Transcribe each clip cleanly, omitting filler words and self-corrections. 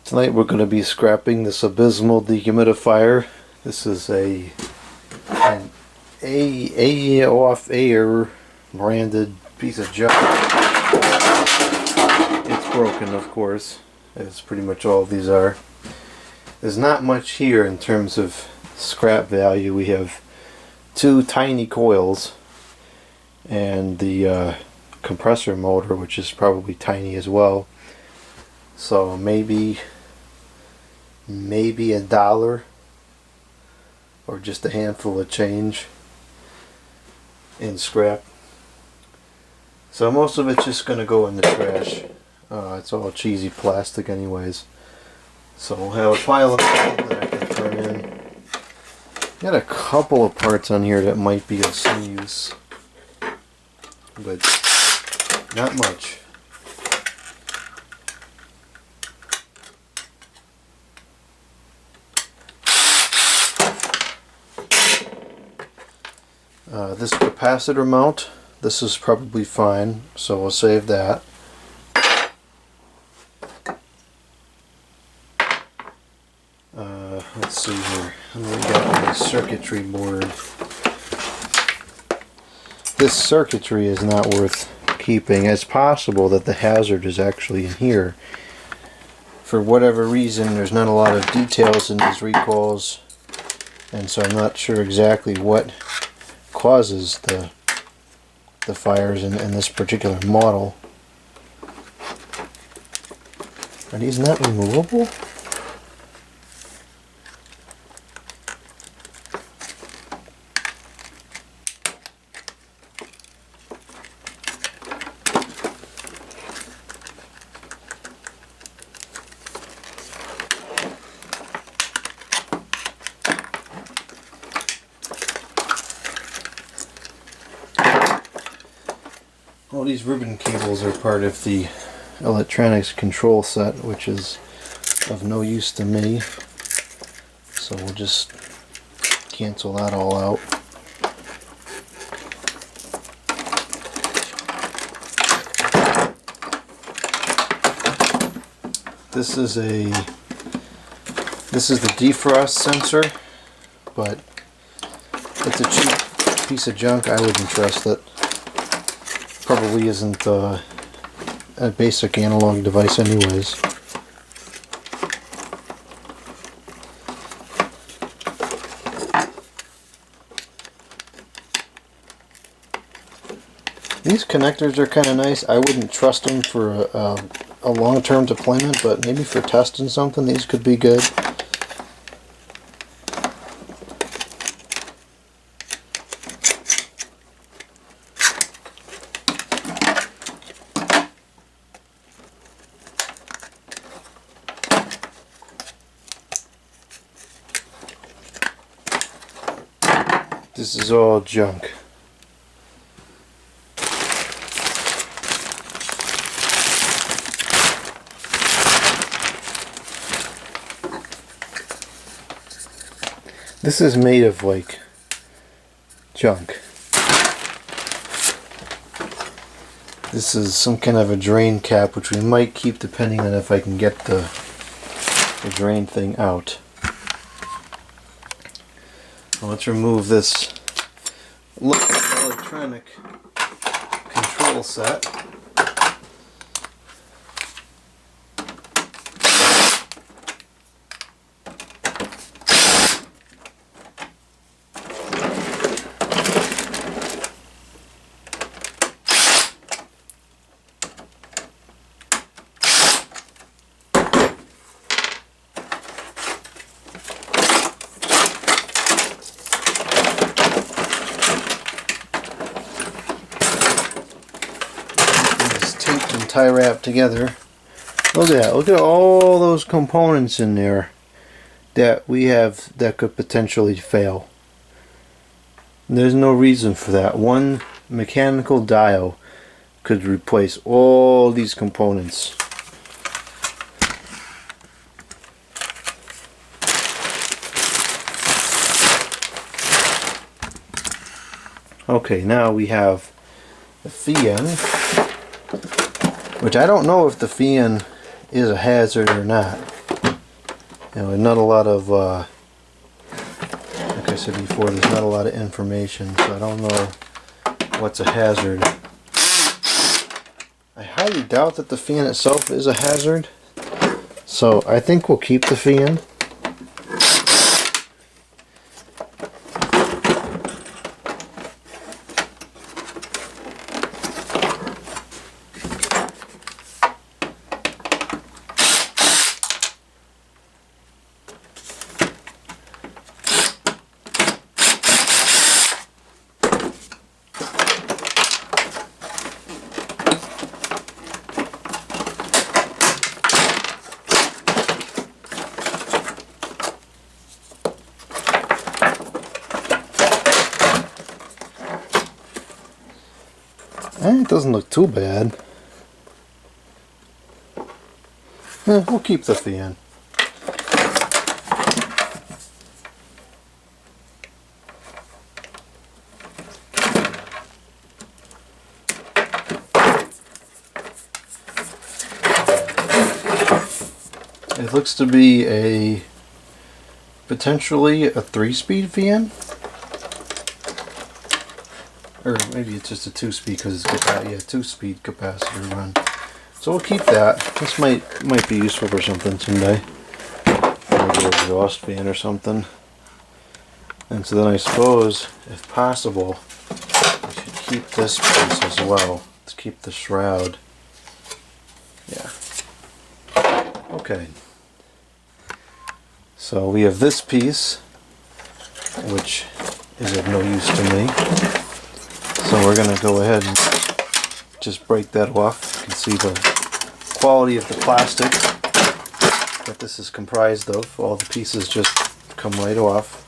Tonight we're going to be scrapping this abysmal dehumidifier. This is an off air branded piece of junk. It's broken, of course, as pretty much all of these are. There's not much here in terms of scrap value. We have two tiny coils and the compressor motor, which is probably tiny as well. So maybe $1 or just a handful of change in scrap. So most of it's just going to go in the trash. It's all cheesy plastic anyways. So we'll have a pile of it that I can turn in. Got a couple of parts on here that might be of some use, but not much. This capacitor mount, this is probably fine, so we'll save that. Let's see here. We got my circuitry board. This circuitry is not worth keeping. It's possible that the hazard is actually in here. For whatever reason, there's not a lot of details in these recalls, and so I'm not sure exactly what causes the fires in this particular model. Are these not removable? All these ribbon cables are part of the electronics control set, which is of no use to me. So we'll just cancel that all out. This is the defrost sensor, but it's a cheap piece of junk. I wouldn't trust it. Probably isn't a basic analog device anyways. These connectors are kind of nice. I wouldn't trust them for a long-term deployment, but maybe for testing something these could be good. This is all junk. This is made of like junk. This is some kind of a drain cap, which we might keep depending on if I can get the drain thing out. Well, let's remove this electronic control set. Tie wrap together. Look at that. Look at all those components in there that we have that could potentially fail. There's no reason for that. One mechanical dial could replace all these components. Okay, now we have the fan, which I don't know if the fan is a hazard or not. You know, not a lot of, like I said before, there's not a lot of information, so I don't know what's a hazard. I highly doubt that the fan itself is a hazard, so I think we'll keep the fan. It doesn't look too bad. We'll keep the fan. It looks to be a potentially a 3-speed fan. Or maybe it's just a 2-speed because it's got, yeah, 2-speed capacitor run. So we'll keep that. This might be useful for something someday. Maybe an exhaust fan or something. And so then I suppose, if possible, I should keep this piece as well. Let's keep the shroud. Yeah. Okay. So we have this piece, which is of no use to me. So we're going to go ahead and just break that off. You can see the quality of the plastic that this is comprised of. All the pieces just come right off.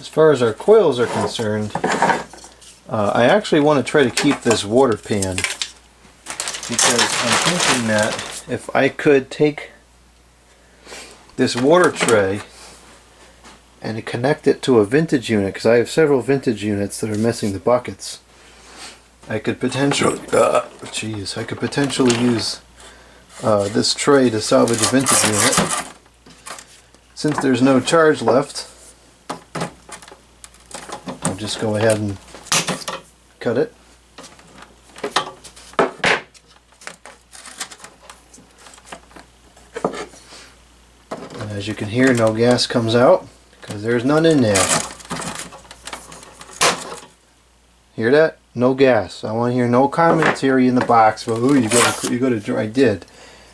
As far as our coils are concerned, I actually want to try to keep this water pan, because I'm thinking that if I could take this water tray and connect it to a vintage unit, because I have several vintage units that are missing the buckets, I could potentially, I could potentially use this tray to salvage a vintage unit. Since there's no charge left, I'll just go ahead and cut it. And as you can hear, no gas comes out because there's none in there. Hear that? No gas. I want to hear no commentary in the box. Well, ooh, you got to. I did.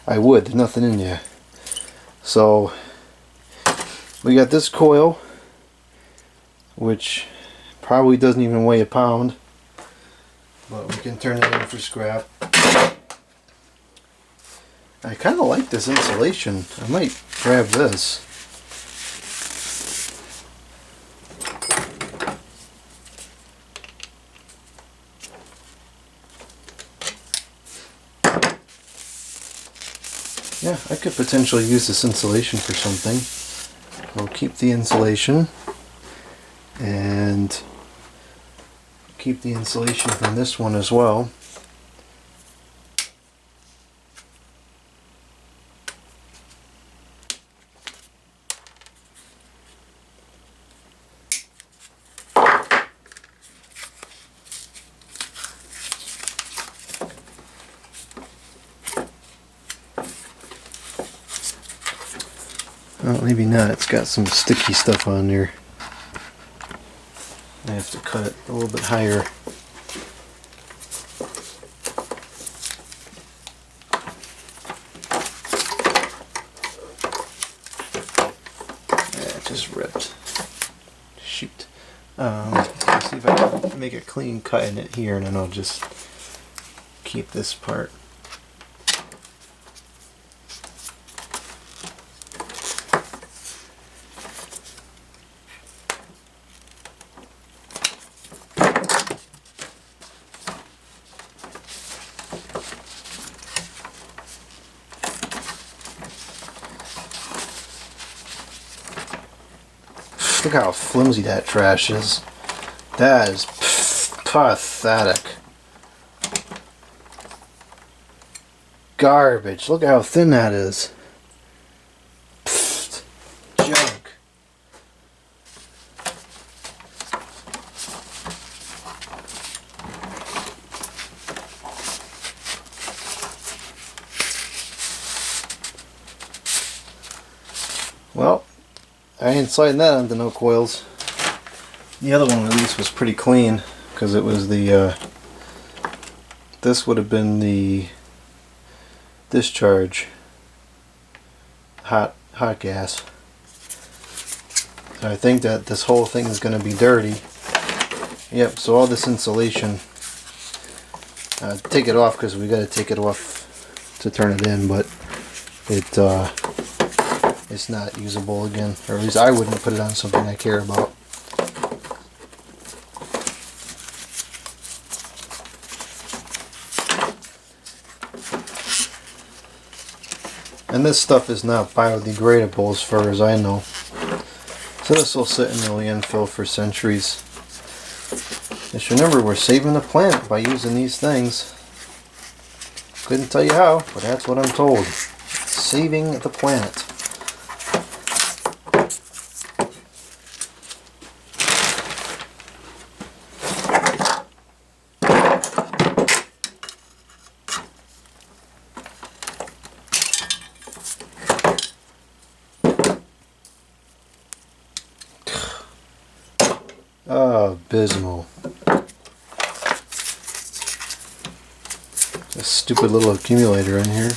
I would. There's nothing in there. So we got this coil, which probably doesn't even weigh a pound. But we can turn it in for scrap. I kind of like this insulation. I might grab this. Yeah, I could potentially use this insulation for something. We'll keep the insulation and keep the insulation from this one as well. Well, maybe not. It's got some sticky stuff on there. I have to cut it a little bit higher. Yeah, it just ripped. Shoot. Let's see if I can make a clean cut in it here, and then I'll just keep this part. Look how flimsy that trash is. That is pathetic. Garbage. Look how thin that is. Pfft. Junk. Well, I ain't sliding that onto no coils. The other one at least was pretty clean because it was the this would have been the discharge hot gas. So I think that this whole thing is going to be dirty. Yep, so all this insulation, take it off because we got to take it off to turn it in, but it's not usable again, or at least I wouldn't put it on something I care about. And this stuff is not biodegradable as far as I know. So this will sit in the landfill for centuries. Just remember, we're saving the planet by using these things. Couldn't tell you how, but that's what I'm told. Saving the planet. Oh, abysmal. This stupid little accumulator in here.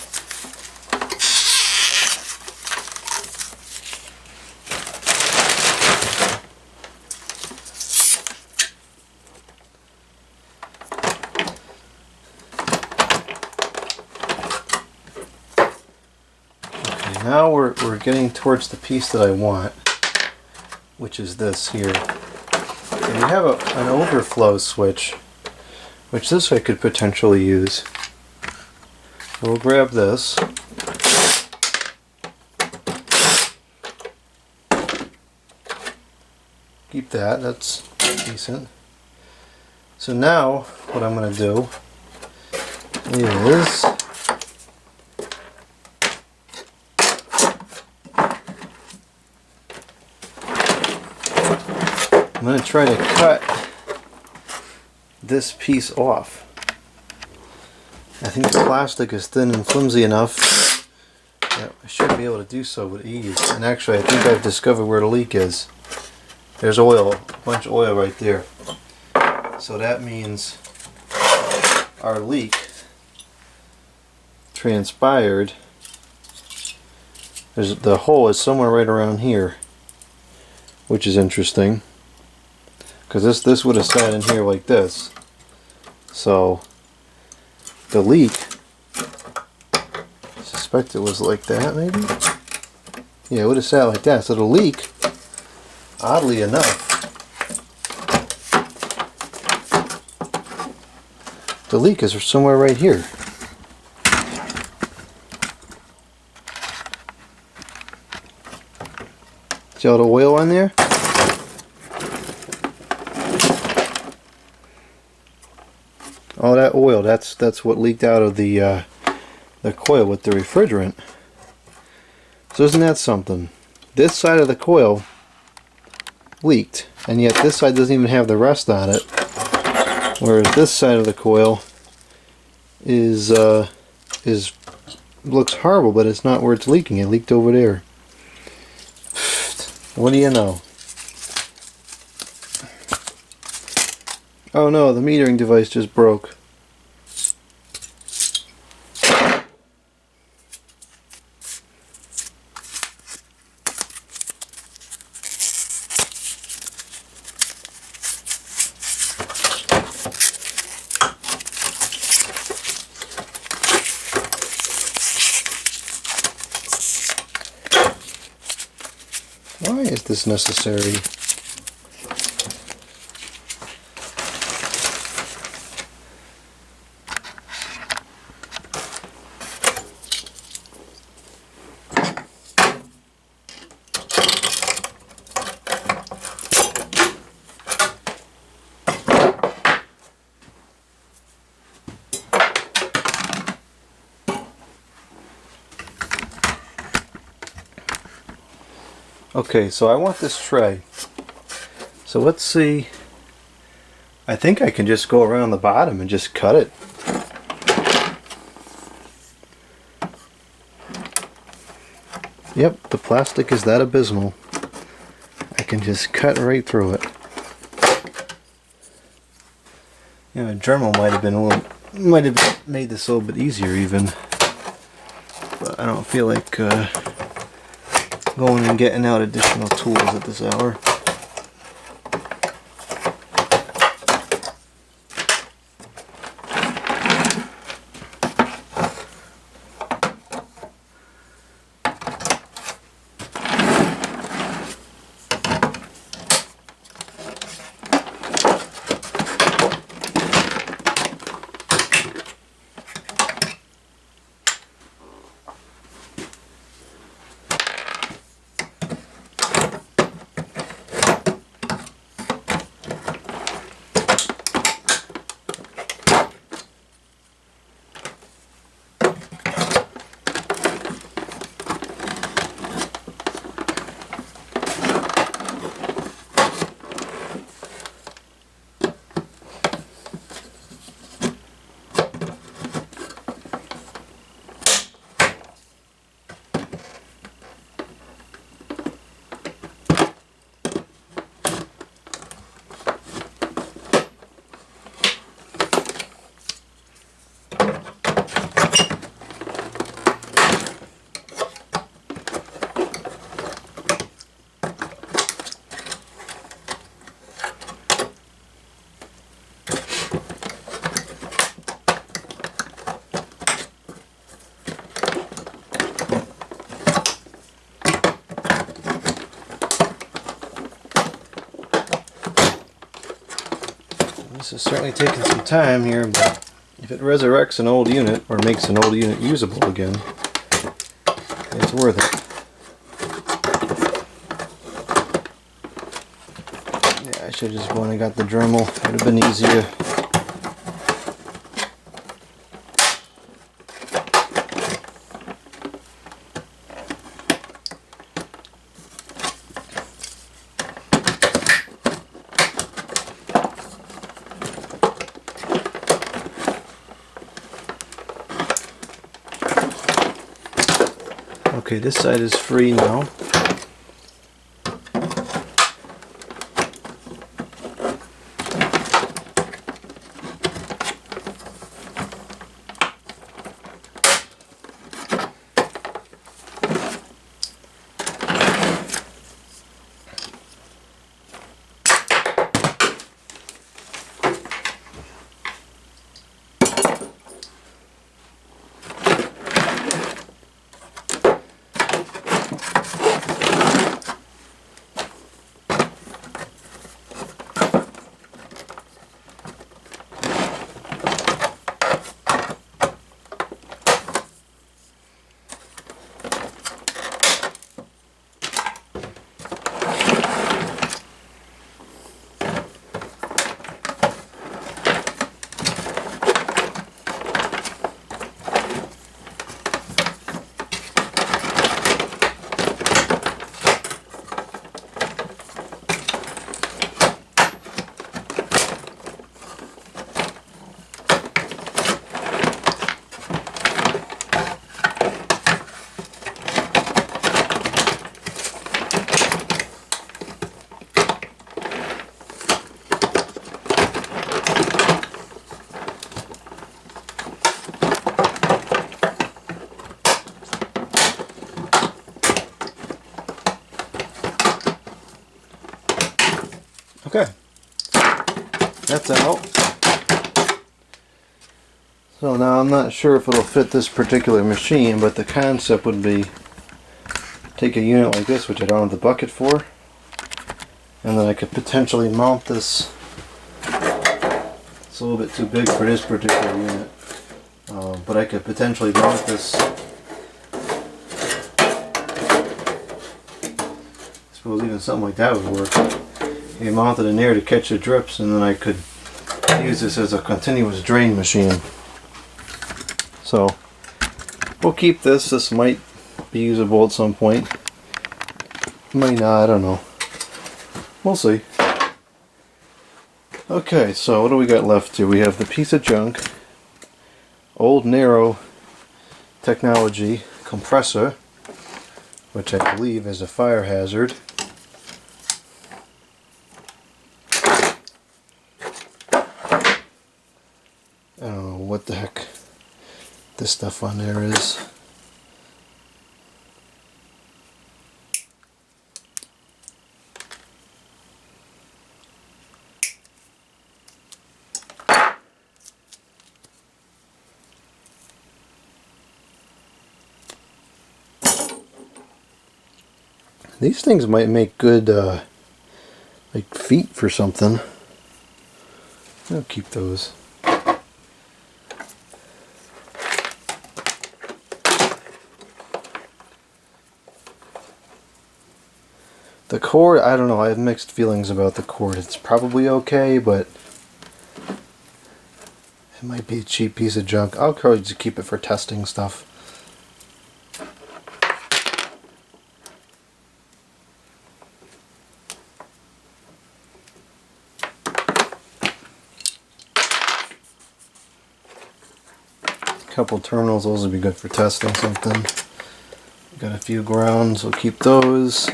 Okay, now we're getting towards the piece that I want, which is this here. And you have an overflow switch, which this I could potentially use. We'll grab this. Keep that, that's decent. So now, what I'm going to do is I'm going to try to cut this piece off. I think the plastic is thin and flimsy enough that I should be able to do so with ease. And actually, I think I've discovered where the leak is. There's oil, a bunch of oil right there. So that means our leak transpired. The hole is somewhere right around here, which is interesting. Because this would have sat in here like this. So the leak, I suspect it was like that maybe? Yeah, it would have sat like that. So the leak, oddly enough, the leak is somewhere right here. See all the oil on there? All that oil, that's what leaked out of the coil with the refrigerant. So isn't that something? This side of the coil leaked, and yet this side doesn't even have the rest on it. Whereas this side of the coil is looks horrible, but it's not where it's leaking. It leaked over there. What do you know? Oh no, the metering device just broke. Why is this necessary? Okay, so I want this tray. So let's see. I think I can just go around the bottom and just cut it. Yep, the plastic is that abysmal. I can just cut right through it. You know, a Dremel might have made this a little bit easier even. But I don't feel like going and getting out additional tools at this hour. This is certainly taking some time here, but if it resurrects an old unit or makes an old unit usable again, it's worth it. Yeah, I should have just gone and got the Dremel. It would have been easier. Okay, this side is free now. Okay, that's out. So now I'm not sure if it'll fit this particular machine, but the concept would be take a unit like this, which I don't have the bucket for, and then I could potentially mount this. It's a little bit too big for this particular unit, but I could potentially mount this. I suppose even something like that would work. You mount it in there to catch the drips, and then I could use this as a continuous drain machine. So we'll keep this. This might be usable at some point. Might not, I don't know. We'll see. Okay, so what do we got left here? We have the piece of junk, old narrow technology compressor, which I believe is a fire hazard. I don't know what the heck this stuff on there is. These things might make good like feet for something. I'll keep those. The cord, I don't know, I have mixed feelings about the cord. It's probably okay, but it might be a cheap piece of junk. I'll probably just keep it for testing stuff. Couple terminals, those would be good for testing something. Got a few grounds, we'll keep those.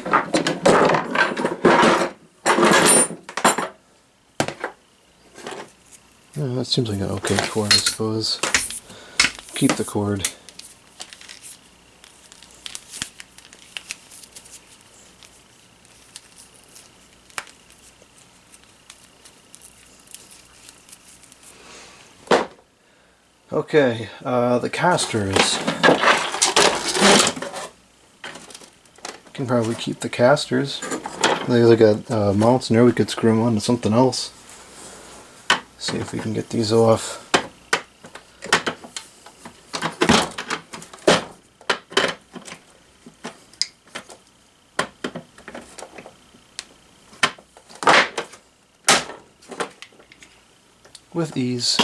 Yeah, that seems like an okay cord, I suppose. Keep the cord. Okay, the casters. Can probably keep the casters. They got mounts in there, we could screw them onto something else. See if we can get these off. With ease.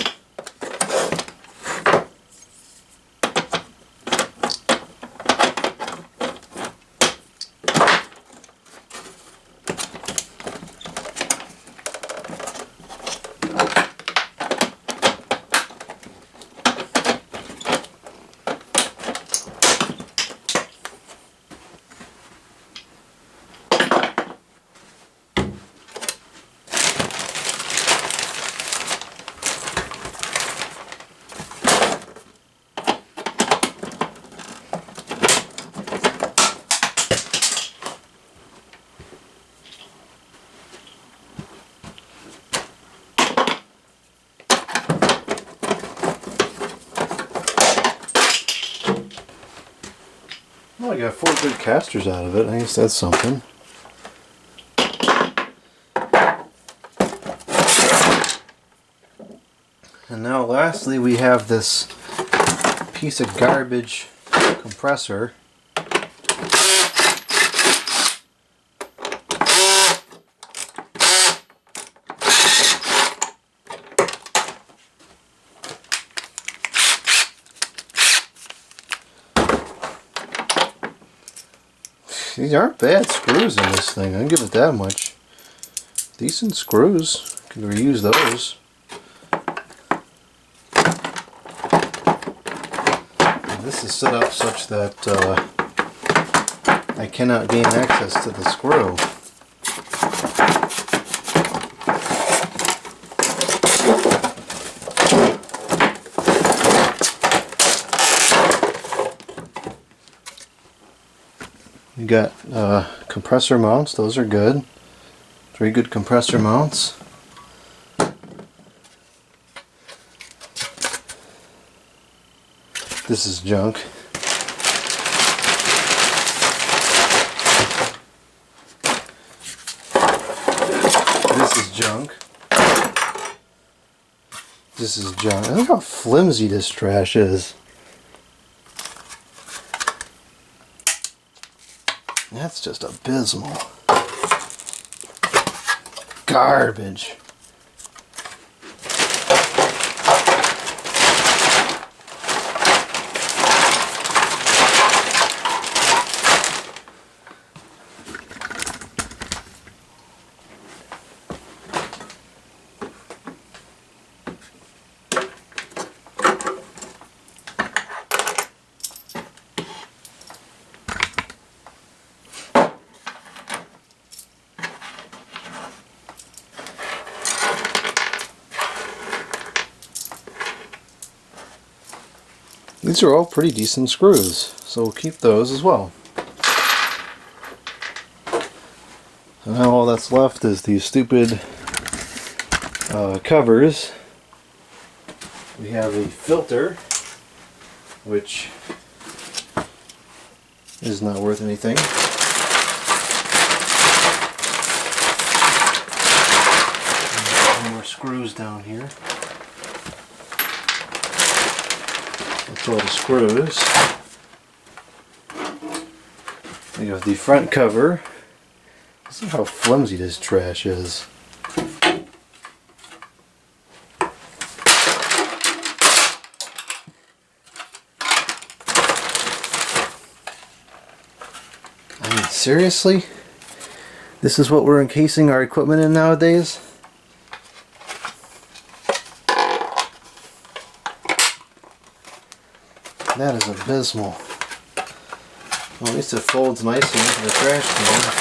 Well, I got 4 good casters out of it. I guess that's something. And now lastly we have this piece of garbage compressor. These aren't bad screws in this thing, I'll give it that much. Decent screws, can reuse those. And this is set up such that I cannot gain access to the screw. You got compressor mounts, those are good. 3 good compressor mounts. This is junk. This is junk. This is junk. Look how flimsy this trash is. That's just abysmal. Garbage. These are all pretty decent screws, so we'll keep those as well. So now all that's left is these stupid covers. We have a filter, which is not worth anything. More screws down here. That's all the screws. We have the front cover. See how flimsy this trash is. I mean, seriously? This is what we're encasing our equipment in nowadays? That is abysmal. Well, at least it folds nicely into the trash can.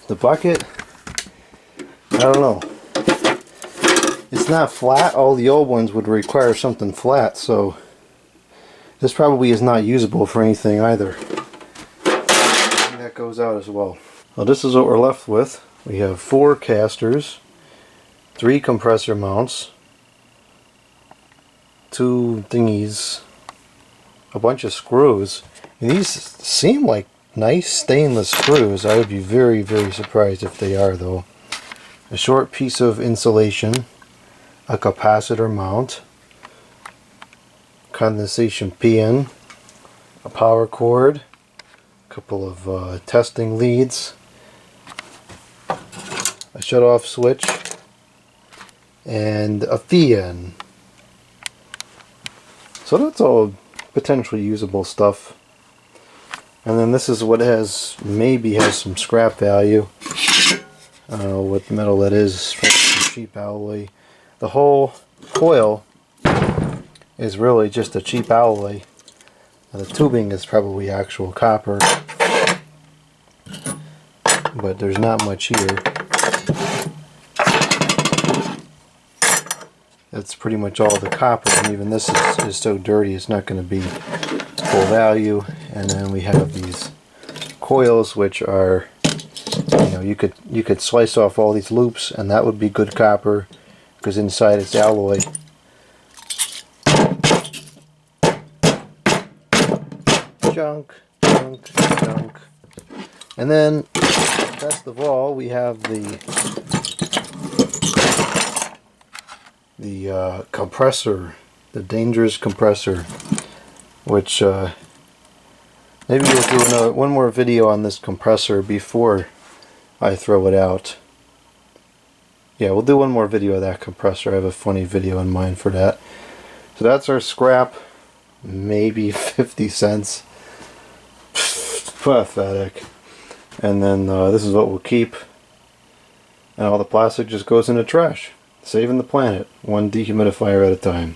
The bucket, I don't know. It's not flat. All the old ones would require something flat, so this probably is not usable for anything either. That goes out as well. Well, this is what we're left with. We have 4 casters, 3 compressor mounts, 2 thingies, a bunch of screws. And these seem like nice stainless screws. I would be very, very surprised if they are, though. A short piece of insulation, a capacitor mount, condensation pin, a power cord, a couple of testing leads, a shut-off switch, and a fan. So that's all potentially usable stuff. And then this is what maybe has some scrap value. I don't know what metal that is, probably some cheap alloy. The whole coil is really just a cheap alloy. The tubing is probably actual copper, but there's not much here. That's pretty much all the copper, and even this is so dirty it's not going to be full value. And then we have these coils, which are, you know, you could slice off all these loops and that would be good copper because inside it's alloy. Junk, junk, junk. And then, best of all, we have the compressor, the dangerous compressor, which maybe we'll do one more video on this compressor before I throw it out. Yeah, we'll do one more video of that compressor. I have a funny video in mind for that. So that's our scrap, maybe 50 cents. Pathetic. And then this is what we'll keep, and all the plastic just goes in the trash, saving the planet, one dehumidifier at a time.